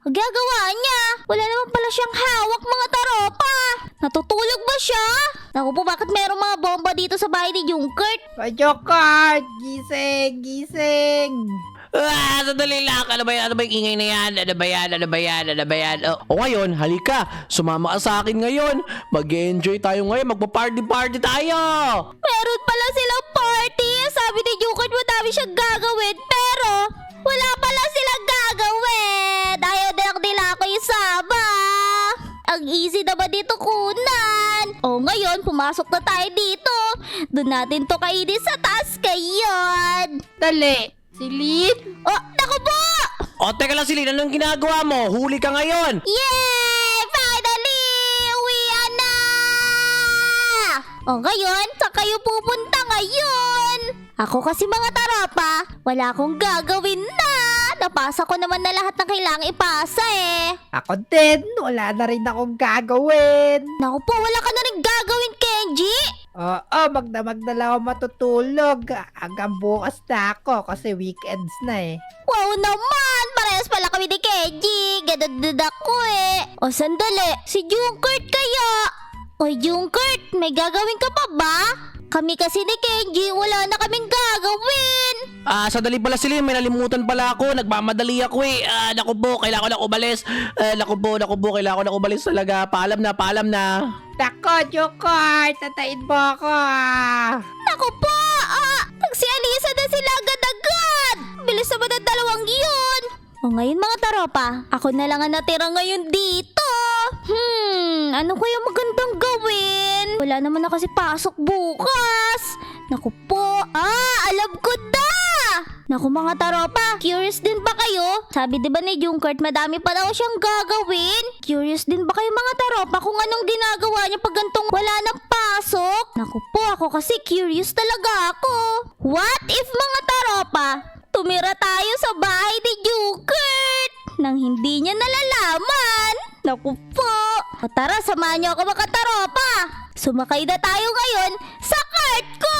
Gagawa niya. Wala naman pala siyang hawak mga taropa. Natutulog ba siya? Naku po, bakit merong mga bomba dito sa bahay ni Junkert? Jokart! Gising! Gising! Sandali lang. Ano ba yan? Ano ba yung ingay na yan? Ano ba yan? Ano ba yan? Ano ba yan? O ngayon, halika. Sumama ka sa akin ngayon. Mag-enjoy tayo ngayon. Magpa-party-party tayo. Meron pala silang party. Sabi ni Junkert madami siyang gagawin. Pero wala pala silang gagawin. Ayaw nila ako isama. Ang easy naman dito kunan. O ngayon, pumasok na tayo dito. Doon natin to kainin sa taas ngayon. Dali! Silid! Oh, naku po! O teka lang, Silin. Anong ginagawa mo? Huli ka ngayon. Yay! Finally! Uwian na! O ngayon, saan kayo pupunta ngayon? Ako kasi mga taropa, wala akong gagawin na. Napasa ko naman na lahat ng kailangang ipasa eh. Ako din! Wala na rin akong gagawin! Naku po, wala ka na rin gagawin, Kenji! Oo, magdamag na lang ako matutulog. Hanggang bukas na ako kasi weekends na eh. Wow naman! Parehas pala kami ni Kenji. Ganun din ako eh. O sandali, si Junkert kaya? O Junkert, may gagawin ka pa ba? Kami kasi ni Kenji, wala na kaming gagawin. Sandali pala, Silin. May nalimutan pala ako. Nagmamadali ako eh. Naku po, kailangan ko na umalis. Naku po, kailangan ko na umalis talaga. Paalam na. Nako, Jokart! Tatain mo ako! Naku po! Nagsialisa na sila agad-agad! Bilis naman ang dalawang yun! O ngayon mga taropa, ako na lang ang natira ngayon dito. Ano kaya magandang gawin? Wala naman na kasi pasok bukas. Naku po, alam ko na! Naku mga taropa, curious din ba kayo? Sabi diba ni Junkert madami pa daw siyang gagawin? Curious din ba kayo mga taropa kung anong ginagawa niya pag gantong wala ng pasok? Naku po, ako kasi curious talaga ako. What if mga taropa, tumira tayo sa bahay ni Junkert nang hindi niya nalalaman? Naku po. O tara, samahan niyo ako mga taropa. Sumakay na tayo ngayon sa cart ko.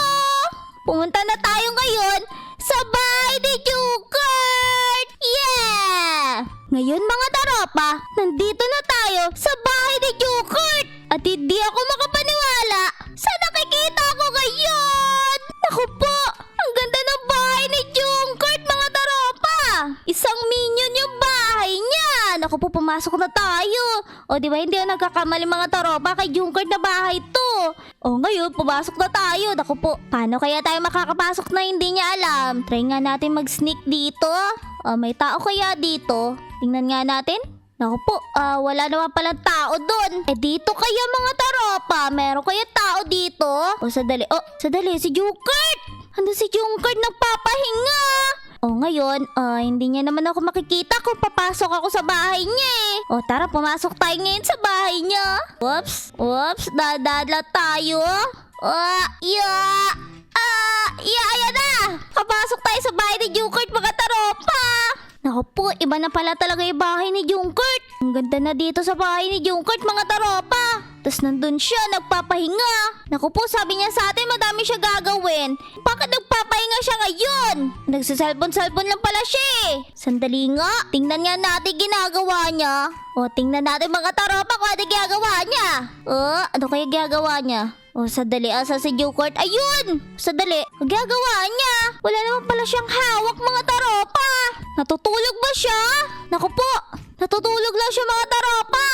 Pumunta na tayo ngayon sa bahay ni Junkert. Yeah! Ngayon mga taropa, nandito na tayo sa bahay ni Junkert. At hindi ako makapaniwala sa nakikita ko ngayon. Naku po, ang ganda ng bahay ni Junkert mga taropa. Isang minion yung bahay niya. Naku po, pumasok na tayo. O di ba hindi ako nagkakamali mga taropa, kay Junkert na bahay to. O ngayon, pumasok na tayo. Naku po, paano kaya tayo makakapasok na hindi niya alam? Try nga natin mag-sneak dito. May tao kaya dito? Tingnan nga natin. Naku po, wala naman palang tao doon. Dito kaya mga taropa, meron kaya tao dito? Sadali, si Junkert! Ano si Junkert nagpapahinga? Ngayon, hindi niya naman ako makikita kung papasok ako sa bahay niya eh. Tara, pumasok tayo ngayon sa bahay niya. Oops, dadala tayo. Ayan na! Papasok tayo sa bahay ni Junkert mga taropa. Naku po, iba na pala talaga yung bahay ni Junkert. Ang ganda na dito sa bahay ni Junkert mga taropa. Tapos nandun siya, nagpapahinga. Naku po, sabi niya sa atin madami siya gagawin. Bakit nagpapahinga siya ngayon? Nagsiselfon-selfon lang pala siya eh. Sandali nga, tingnan nga natin ginagawa niya. Tingnan natin mga taropa kung ano ginagawa niya. Ano kaya ginagawa niya? Sandali, asa si Junkert? Ayun! Sandali, ang ginagawa niya. Wala naman pala siyang hawak mga taropa. Natutulog ba siya? Naku po, natutulog lang siya mga taropa.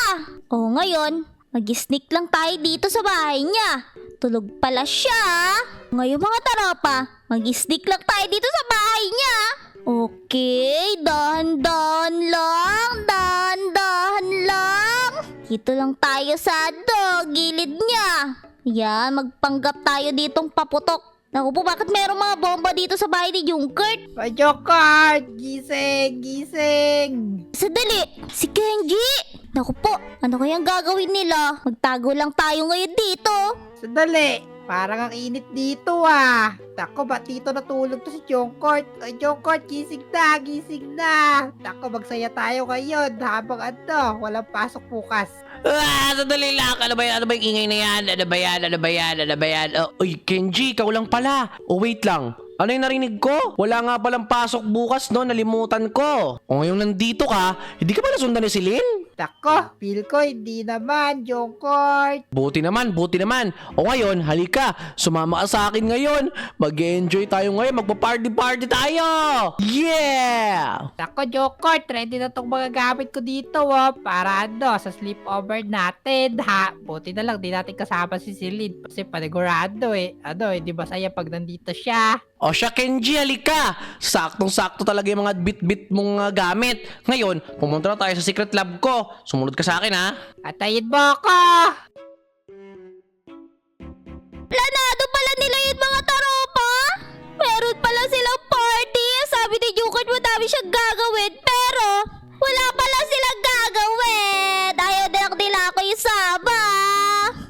Ngayon, mag-sneak lang tayo dito sa bahay niya. Tulog pala siya. Ngayon mga taropa, mag-sneak lang tayo dito sa bahay niya. Okay, dahan-dahan lang. Dito lang tayo sa gilid niya. Yan, magpanggap tayo ditong paputok. Naku po, bakit merong mga bomba dito sa bahay ni Junkert? Jokart! Gising! Gising! Sandali, si Kenji! Naku po, ano kayang gagawin nila? Magtago lang tayo ngayon dito. Sandali! Parang ang init dito ah. Tako, ba't dito natulog to si Jokart? Jokart, gising na! Gising na! Tako, magsaya tayo ngayon habang walang pasok bukas. Sandali lang. Ano ba yung ingay na yan? Ano ba yan? Uy, Kenji, ikaw lang pala. Wait lang. Ano yung narinig ko? Wala nga palang pasok bukas, no? Nalimutan ko. O ngayong nandito ka, hindi ka ba nasundan ni Celine? Nako, feel ko hindi naman, Jungkourt. Buti naman, buti naman. O ngayon, halika, sumama ka sa akin ngayon. Mag-enjoy tayo ngayon, magpa-party-party tayo! Yeah! Nako, Jungkourt, ready na tong mga gamit ko dito, para sa sleepover natin, ha. Buti na lang, di natin kasama si Celine kasi panigurado hindi ba saya pag nandito siya? O siya, Kenji, halika! Saktong-sakto talaga yung mga bit-bit mong gamit. Ngayon, pumunta na tayo sa secret lab ko. Sumunod ka sa akin, ha? Atayin mo ako! Planado pala nila yun mga taropa. Meron pala silang party. Sabi ni Jungkourt madami siyang gagawin. Pero wala pala silang gagawin. Ayaw na lang nila ako isama.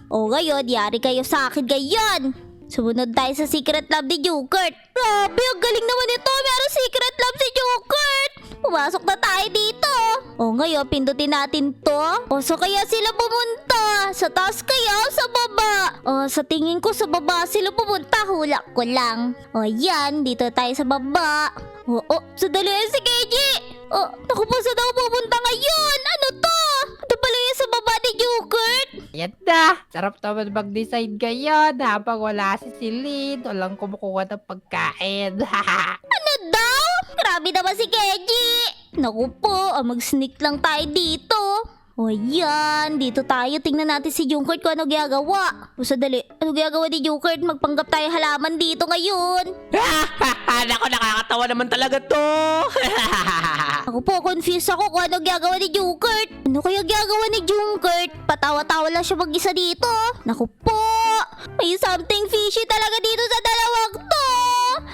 O ngayon, yari kayo sa akin ngayon. Sumunod tayo sa secret lab ni Jungkourt. Grabe, ang galing naman ito. Meron secret lab si Jungkourt. Pumasok na tayo dito. O ngayon, pindutin natin to. O so kaya sila pumunta? Sa taas kaya o sa baba? O sa tingin ko sa baba sila pumunta. Hula ko lang. O yan, dito tayo sa baba. O, sandali si Keiji. O, naku po, saan ako pupunta ngayon? Ano to? Ito pala yung sa baba ni Jungkourt. Ayan na, sarap naman mag-design ngayon habang wala si Celine. Walang kumukuha ng pagkain. Ano daw? Grabe naman si Keiji. Naku po, mag-sneak lang tayo dito. O yan, dito tayo. Tingnan natin si Jungkourt kung ano ginagawa. O sadali, ano ginagawa ni Jungkourt? Magpanggap tayo halaman dito ngayon. Nako, nakakatawa naman talaga to. Ako po, confused ako kung ano ginagawa ni Jungkourt. Ano kaya ginagawa ni Jungkourt? Patawa-tawa lang siya mag-isa dito. Naku po, may something fishy talaga dito sa dalawang to.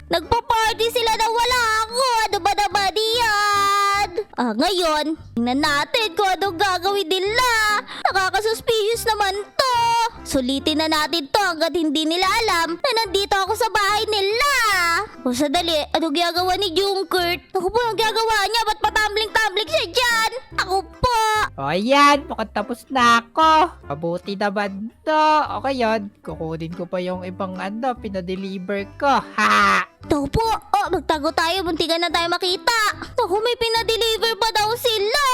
Nagpa-party sila na wala ako. Ano ba naman yan? Ngayon, tingnan natin kung anong gagawin nila. Nakakasuspicious naman to. Sulitin na natin to hanggat hindi nila alam na nandito ako sa bahay nila. O sadali, ano ginagawa ni Jungkourt? Ako po, ang ginagawa niya? Ba't patambling-tambling siya dyan? Ako po. O ayan, mukhang tapos na ako. Mabuti naman to. O ngayon, kukunin ko pa yung ibang pinadeliver ko. Ha! Ito po. Magtago tayo. Muntikan na tayo makita. Naku, may pinadeliver pa daw sila.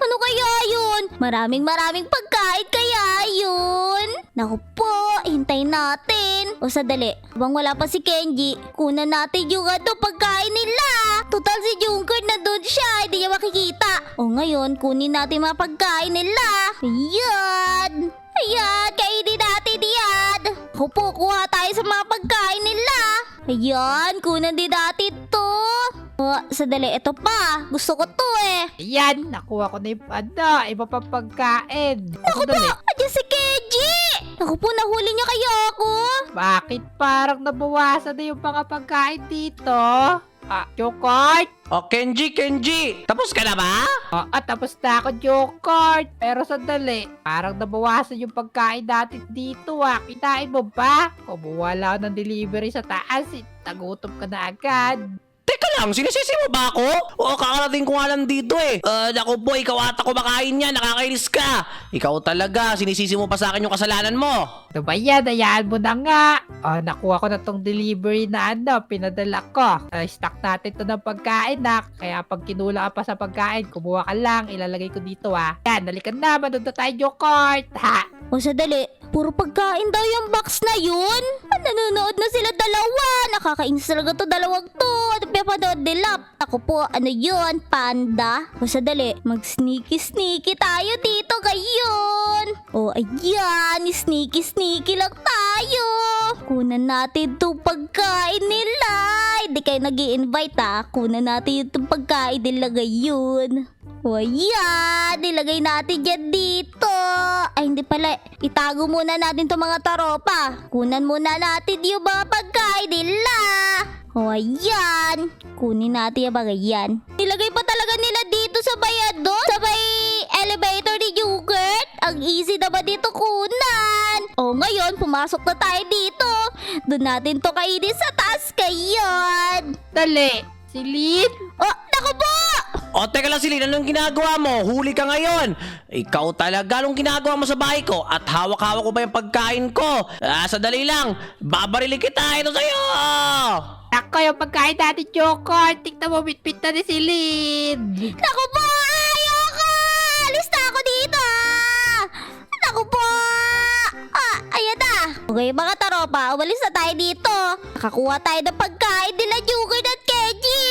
Ano kaya yun? Maraming pagkain kaya yun? Naku po, hintayin natin. O sadali, habang wala pa si Kenji, kunan natin yung pagkain nila. Total si Jungkourt na doon siya, hindi niya makikita. O ngayon, kunin natin mga pagkain nila. Ayan. Ayan, kainin natin yan. Ako po, kuha tayo sa mga pagkain nila. Ayan, kunan din natin to. Sadali, ito pa. Gusto ko to Ayan, nakuha ko na yung iba pang pagkain. Naku po, andyan si Kenji. Naku po, nahuli niya kaya ako. Bakit parang nabawasan na yung mga pagkain dito? Jungkourt? O, Kenji, tapos ka na ba? Tapos na ako, Jungkourt. Pero sandali, parang nabawasan yung pagkain natin dito, Kitain mo ba? Kumuha lang ng delivery sa taas, nagutom ka na agad. Teka lang, sinisisi mo ba ako? O, kakarating ko nga lang dito Naku po, ikaw ata kumakain niya, nakakainis ka. Ikaw talaga, sinisisi mo pa sa akin yung kasalanan mo. Ano ba yan? Hayaan mo na nga. Nakuha ko na tong delivery na pinadala ko. Stock natin to ng pagkain kaya pag kinula ka pa sa pagkain, kumuha ka lang, ilalagay ko dito Yan, nalikan na, manood na tayo, Jungkourt. O sadali, puro pagkain daw yung box na yun. Nanonood na sila dalawa. Nakakainis talaga to dalawang to. Ano pinapanood nila? Ako po, ano yun? Panda? O sadali, mag-sneaky tayo dito ngayon. O ayan, sneaky lang tayo. Kunan natin itong pagkain nila. Hindi kayo nag-i-invite Kunan natin itong pagkain nila ngayon. O ayan, nilagay natin dyan dito. Ay hindi pala, itago muna natin itong mga taropa. Kunan muna natin yung mga pagkain nila. O ayan, kunin natin yung mga yan. Nilagay pa talaga nila dito sa bayado, sa may elevator ni Jungkourt. Ang easy naman dito kunan. O ngayon, pumasok na tayo dito. Doon natin to kainin sa taas kayon. Dali, Celine? Naku po! O, teka lang, Celine, anong ginagawa mo? Huli ka ngayon. Ikaw talaga, anong ginagawa mo sa bahay ko? At hawak-hawak ko ba yung pagkain ko? Sadali lang, babarilin kita, ito sa'yo! Ako yung pagkain natin, Jokert. Tignan mo, bitbit na ni si Lynn. Naku po! Ayoko! Alis na ako dito! Naku po! Ayan na! Okay mga taropa, umalis na tayo dito. Nakakuha tayo ng pagkain nila Jugert at Kenji!